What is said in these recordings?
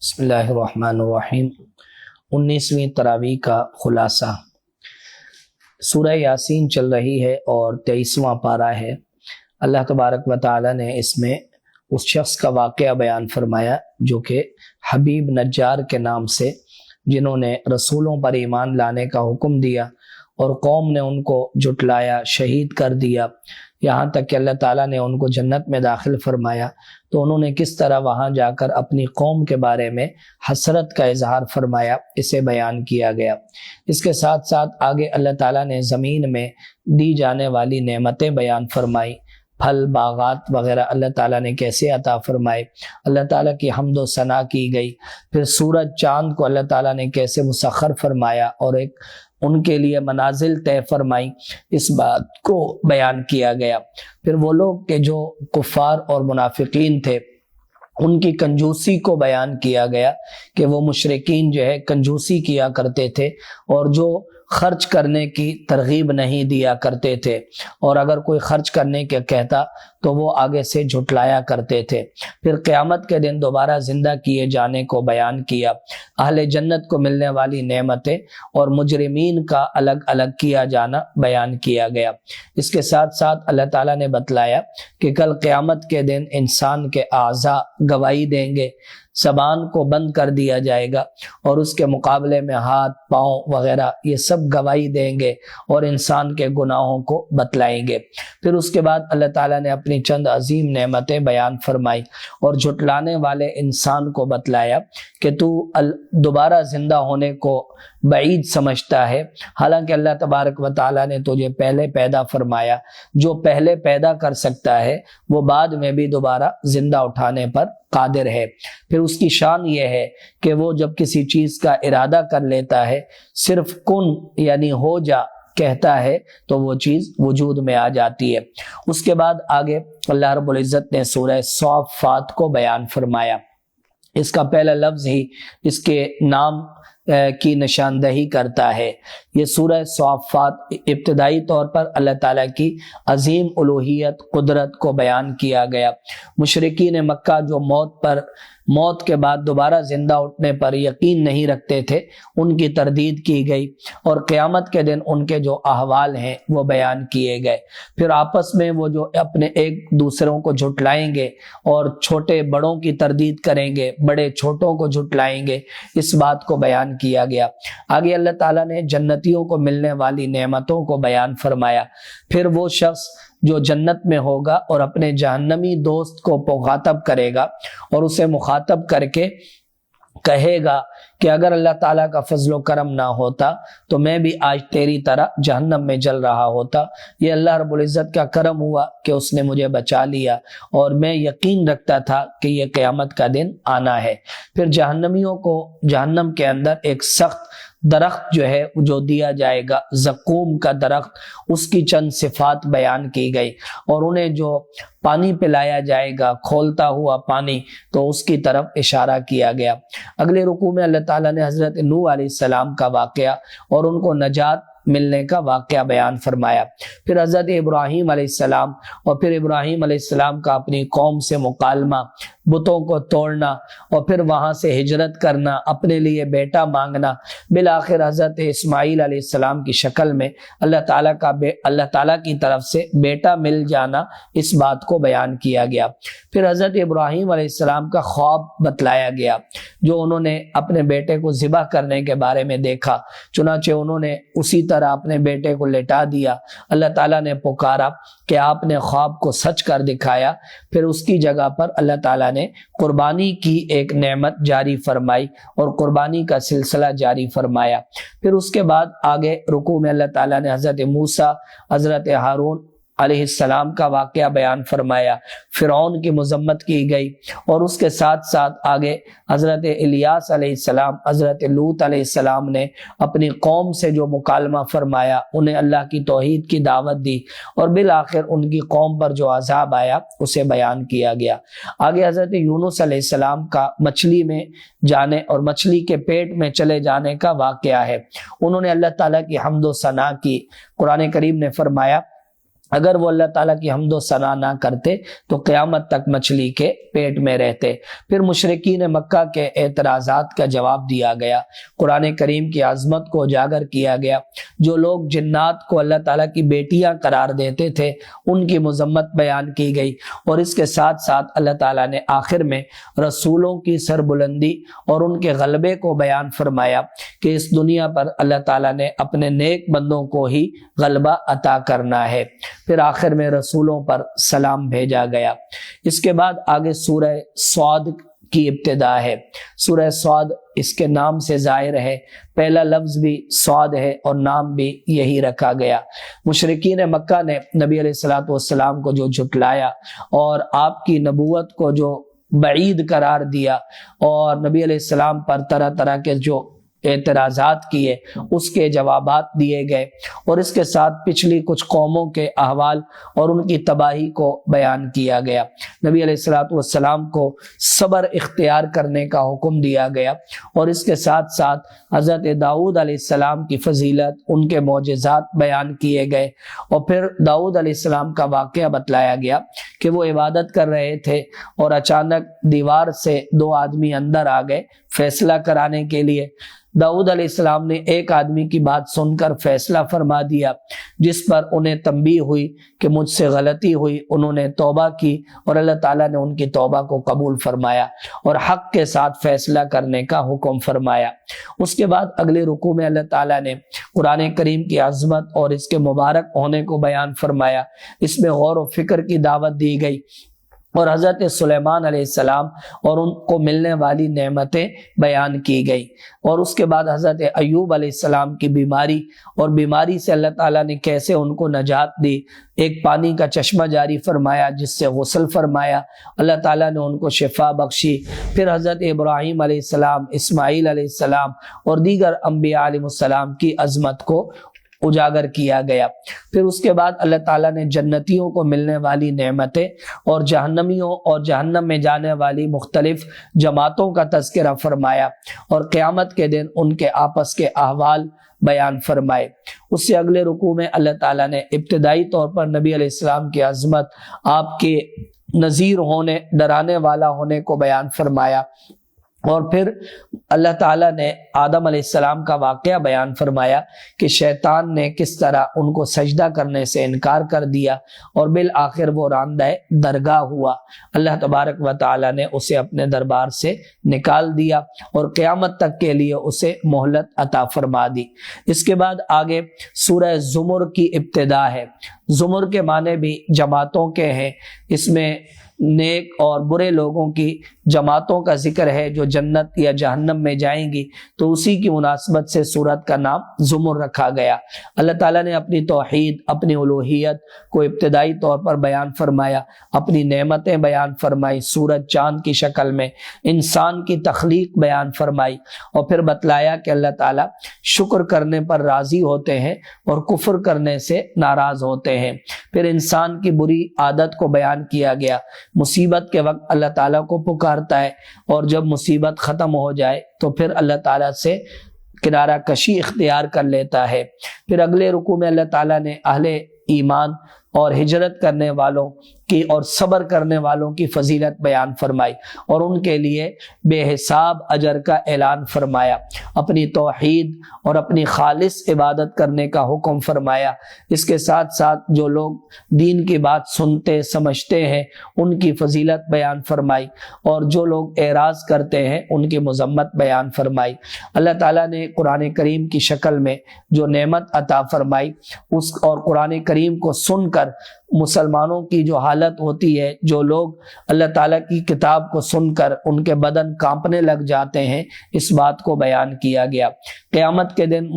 بسم اللہ الرحمن الرحیم 19ویں تراویح کا خلاصہ۔ سورہ یاسین چل رہی ہے اور 23واں پارہ ہے۔ اللہ تبارک و تعالی نے اس میں اس شخص کا واقعہ بیان فرمایا جو کہ حبیب نجار کے نام سے، جنہوں نے رسولوں پر ایمان لانے کا حکم دیا اور قوم نے ان کو جھٹلایا، شہید کر دیا، یہاں تک کہ اللہ تعالیٰ نے ان کو جنت میں داخل فرمایا۔ تو انہوں نے کس طرح وہاں جا کر اپنی قوم کے بارے میں حسرت کا اظہار فرمایا، اسے بیان کیا گیا۔ اس کے ساتھ ساتھ آگے اللہ تعالیٰ نے زمین میں دی جانے والی نعمتیں بیان فرمائی، پھل باغات وغیرہ اللہ تعالیٰ نے کیسے عطا فرمائے، اللہ تعالیٰ کی حمد و ثنا کی گئی۔ پھر سورج چاند کو اللہ تعالیٰ نے کیسے مسخر فرمایا اور ایک ان کے لیے منازل طے فرمائی، اس بات کو بیان کیا گیا۔ پھر وہ لوگ کہ جو کفار اور منافقین تھے، ان کی کنجوسی کو بیان کیا گیا کہ وہ مشرکین جو ہے کنجوسی کیا کرتے تھے اور جو خرچ کرنے کی ترغیب نہیں دیا کرتے تھے، اور اگر کوئی خرچ کرنے کے کہتا تو وہ آگے سے جھٹلایا کرتے تھے۔ پھر قیامت کے دن دوبارہ زندہ کیے جانے کو بیان کیا، اہل جنت کو ملنے والی نعمتیں اور مجرمین کا الگ الگ کیا جانا بیان کیا گیا۔ اس کے ساتھ ساتھ اللہ تعالیٰ نے بتلایا کہ کل قیامت کے دن انسان کے اعضاء گواہی دیں گے، زبان کو بند کر دیا جائے گا اور اس کے مقابلے میں ہاتھ، پاؤں وغیرہ یہ سب گواہی دیں گے اور انسان کے گناہوں کو بتلائیں گے۔ پھر اس کے بعد اللہ تعالیٰ نے اپنی چند عظیم نعمتیں بیان فرمائی اور جھٹلانے والے انسان کو بتلایا کہ تو دوبارہ زندہ ہونے کو بعید سمجھتا ہے، حالانکہ اللہ تبارک و تعالیٰ نے تجھے پہلے پیدا فرمایا۔ جو پہلے پیدا کر سکتا ہے وہ بعد میں بھی دوبارہ زندہ اٹھانے پر قادر ہے۔ پھر اس کی شان یہ ہے کہ وہ جب کسی چیز کا ارادہ کر لیتا ہے، صرف کن یعنی ہو جا کہتا ہے تو وہ چیز وجود میں آ جاتی ہے۔ اس کے بعد آگے اللہ رب العزت نے سورہ صافات کو بیان فرمایا۔ اس کا پہلا لفظ ہی اس کے نام کی نشاندہی کرتا ہے۔ یہ سورہ صافات ابتدائی طور پر اللہ تعالیٰ کی عظیم الوہیت، قدرت کو بیان کیا گیا۔ مشرکین مکہ جو موت کے بعد دوبارہ زندہ اٹھنے پر یقین نہیں رکھتے تھے، ان کی تردید کی گئی اور قیامت کے دن ان کے جو احوال ہیں وہ بیان کیے گئے۔ پھر آپس میں وہ جو اپنے ایک دوسروں کو جھٹلائیں گے اور چھوٹے بڑوں کی تردید کریں گے، بڑے چھوٹوں کو جھٹلائیں گے، اس بات کو بیان کیا گیا۔ آگے اللہ تعالیٰ نے جنتیوں کو ملنے والی نعمتوں کو بیان فرمایا۔ پھر وہ شخص جو جنت میں ہوگا اور اپنے جہنمی دوست کو مخاطب کرے گا اور اسے مخاطب کر کے کہے گا کہ اگر اللہ تعالیٰ کا فضل و کرم نہ ہوتا تو میں بھی آج تیری طرح جہنم میں جل رہا ہوتا۔ یہ اللہ رب العزت کا کرم ہوا کہ اس نے مجھے بچا لیا اور میں یقین رکھتا تھا کہ یہ قیامت کا دن آنا ہے۔ پھر جہنمیوں کو جہنم کے اندر ایک سخت درخت جو ہے جو دیا جائے گا، زقوم کا درخت، اس کی چند صفات بیان کی گئی اور انہیں جو پانی پلایا جائے گا، کھولتا ہوا پانی، تو اس کی طرف اشارہ کیا گیا۔ اگلے رکوع میں اللہ تعالیٰ نے حضرت نوح علیہ السلام کا واقعہ اور ان کو نجات ملنے کا واقعہ بیان فرمایا۔ پھر حضرت ابراہیم علیہ السلام اور پھر ابراہیم علیہ السلام کا اپنی قوم سے مکالمہ، بتوں کو توڑنا اور پھر وہاں سے ہجرت کرنا، اپنے لیے بیٹا مانگنا، بالآخر حضرت اسماعیل علیہ السلام کی شکل میں اللہ تعالیٰ کی طرف سے بیٹا مل جانا، اس بات کو بیان کیا گیا۔ پھر حضرت ابراہیم علیہ السلام کا خواب بتلایا گیا جو انہوں نے اپنے بیٹے کو ذبح کرنے کے بارے میں دیکھا، چنانچہ انہوں نے اسی طرح اپنے بیٹے کو لٹا دیا۔ اللہ تعالیٰ نے پکارا کہ آپ نے خواب کو سچ کر دکھایا۔ پھر اس کی جگہ پر اللہ تعالیٰ نے قربانی کی ایک نعمت جاری فرمائی اور قربانی کا سلسلہ جاری فرمایا۔ پھر اس کے بعد آگے رکوع میں اللہ تعالیٰ نے حضرت موسیٰ، حضرت ہارون علیہ السلام کا واقعہ بیان فرمایا، فرعون کی مذمت کی گئی، اور اس کے ساتھ ساتھ آگے حضرت الیاس علیہ السلام، حضرت لوط علیہ السلام نے اپنی قوم سے جو مکالمہ فرمایا، انہیں اللہ کی توحید کی دعوت دی اور بالآخر ان کی قوم پر جو عذاب آیا اسے بیان کیا گیا۔ آگے حضرت یونس علیہ السلام کا مچھلی میں جانے اور مچھلی کے پیٹ میں چلے جانے کا واقعہ ہے۔ انہوں نے اللہ تعالیٰ کی حمد و ثنا کی۔ قرآن کریم نے فرمایا اگر وہ اللہ تعالیٰ کی حمد و ثنا نہ کرتے تو قیامت تک مچھلی کے پیٹ میں رہتے۔ پھر مشرکین مکہ کے اعتراضات کا جواب دیا گیا، قرآن کریم کی عظمت کو اجاگر کیا گیا۔ جو لوگ جنات کو اللہ تعالیٰ کی بیٹیاں قرار دیتے تھے ان کی مذمت بیان کی گئی، اور اس کے ساتھ ساتھ اللہ تعالیٰ نے آخر میں رسولوں کی سربلندی اور ان کے غلبے کو بیان فرمایا کہ اس دنیا پر اللہ تعالیٰ نے اپنے نیک بندوں کو ہی غلبہ عطا کرنا ہے۔ پھر آخر میں رسولوں پر سلام بھیجا گیا۔ اس کے بعد آگے سورہ صاد کی ابتدا ہے۔ سورہ صاد اس کے نام سے ظاہر ہے، پہلا لفظ بھی صاد ہے اور نام بھی یہی رکھا گیا۔ مشرکین مکہ نے نبی علیہ الصلوۃ والسلام کو جو جھٹلایا اور آپ کی نبوت کو جو بعید قرار دیا اور نبی علیہ السلام پر طرح طرح کے جو اعتراضات کیے اس کے جوابات دیے گئے، اور اس کے ساتھ پچھلی کچھ قوموں کے احوال اور ان کی تباہی کو بیان کیا گیا۔ نبی علیہ الصلوۃ والسلام کو صبر اختیار کرنے کا حکم دیا گیا، اور اس کے ساتھ ساتھ حضرت داؤد علیہ السلام کی فضیلت، ان کے معجزات بیان کیے گئے، اور پھر داؤد علیہ السلام کا واقعہ بتلایا گیا کہ وہ عبادت کر رہے تھے اور اچانک دیوار سے 2 آدمی اندر آ گئے فیصلہ کرانے کے لیے۔ داؤد علیہ السلام نے ایک آدمی کی بات سن کر فیصلہ فرما دیا، جس پر انہیں تنبیہ ہوئی کہ مجھ سے غلطی ہوئی۔ انہوں نے توبہ کی اور اللہ تعالیٰ نے ان کی توبہ کو قبول فرمایا اور حق کے ساتھ فیصلہ کرنے کا حکم فرمایا۔ اس کے بعد اگلے رکوع میں اللہ تعالیٰ نے قرآن کریم کی عظمت اور اس کے مبارک ہونے کو بیان فرمایا۔ اس میں غور و فکر کی دعوت دی گئی، اور حضرت سلیمان علیہ السلام اور ان کو ملنے والی نعمتیں بیان کی گئی، اور اس کے بعد حضرت ایوب علیہ السلام کی بیماری اور بیماری سے اللہ تعالیٰ نے کیسے ان کو نجات دی۔ ایک پانی کا چشمہ جاری فرمایا جس سے غسل فرمایا، اللہ تعالیٰ نے ان کو شفا بخشی۔ پھر حضرت ابراہیم علیہ السلام، اسماعیل علیہ السلام اور دیگر انبیاء علیہ السلام کی عظمت کو اجاگر کیا گیا۔ پھر اس کے بعد اللہ تعالیٰ نے جنتیوں کو ملنے والی نعمتیں اور جہنمیوں اور جہنم میں جانے والی مختلف جماعتوں کا تذکرہ فرمایا، اور قیامت کے دن ان کے آپس کے احوال بیان فرمائے۔ اس سے اگلے رکوع میں اللہ تعالیٰ نے ابتدائی طور پر نبی علیہ السلام کی عظمت، آپ کے نذیر ہونے، ڈرانے والا ہونے کو بیان فرمایا، اور پھر اللہ تعالیٰ نے آدم علیہ السلام کا واقعہ بیان فرمایا کہ شیطان نے کس طرح ان کو سجدہ کرنے سے انکار کر دیا، اور بالآخر وہ راندہ درگاہ ہوا۔ اللہ تبارک و تعالیٰ نے اسے اپنے دربار سے نکال دیا اور قیامت تک کے لیے اسے مہلت عطا فرما دی۔ اس کے بعد آگے سورہ زمر کی ابتدا ہے۔ زمر کے معنی بھی جماعتوں کے ہیں، اس میں نیک اور برے لوگوں کی جماعتوں کا ذکر ہے جو جنت یا جہنم میں جائیں گی، تو اسی کی مناسبت سے سورت کا نام زمر رکھا گیا۔ اللہ تعالیٰ نے اپنی توحید، اپنی الوہیت کو ابتدائی طور پر بیان فرمایا، اپنی نعمتیں بیان فرمائی، سورج چاند کی شکل میں انسان کی تخلیق بیان فرمائی، اور پھر بتلایا کہ اللہ تعالیٰ شکر کرنے پر راضی ہوتے ہیں اور کفر کرنے سے ناراض ہوتے ہیں۔ پھر انسان کی بری عادت کو بیان کیا گیا، مصیبت کے وقت اللہ تعالیٰ کو پکارتا ہے، اور جب مصیبت ختم ہو جائے تو پھر اللہ تعالیٰ سے کنارہ کشی اختیار کر لیتا ہے۔ پھر اگلے رکوع میں اللہ تعالیٰ نے اہل ایمان اور ہجرت کرنے والوں کی اور صبر کرنے والوں کی فضیلت بیان فرمائی، اور ان کے لیے بے حساب اجر کا اعلان فرمایا، اپنی توحید اور اپنی خالص عبادت کرنے کا حکم فرمایا۔ اس کے ساتھ ساتھ جو لوگ دین کی بات سنتے سمجھتے ہیں ان کی فضیلت بیان فرمائی، اور جو لوگ اعراض کرتے ہیں ان کی مذمت بیان فرمائی۔ اللہ تعالیٰ نے قرآن کریم کی شکل میں جو نعمت عطا فرمائی اس اور قرآن کریم کو سن کر مسلمانوں کی جو حالت ہوتی ہے، جو لوگ اللہ تعالیٰ کی کتاب کو سن کر ان کے بدن کانپنے لگ جاتے ہیں، اس بات کو بیان کیا گیا۔ قیامت کے دن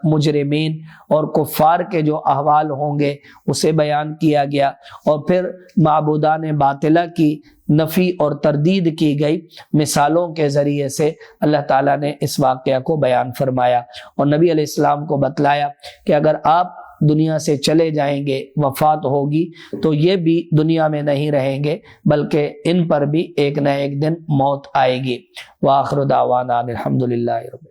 مجرمین اور کفار کے جو احوال ہوں گے اسے بیان کیا گیا، اور پھر معبودان باطلہ کی نفی اور تردید کی گئی مثالوں کے ذریعے سے اللہ تعالیٰ نے اس واقعہ کو بیان فرمایا، اور نبی علیہ السلام کو بتلایا کہ اگر آپ دنیا سے چلے جائیں گے، وفات ہوگی، تو یہ بھی دنیا میں نہیں رہیں گے بلکہ ان پر بھی ایک نہ ایک دن موت آئے گی۔ وآخر دعوانا الحمدللہ رب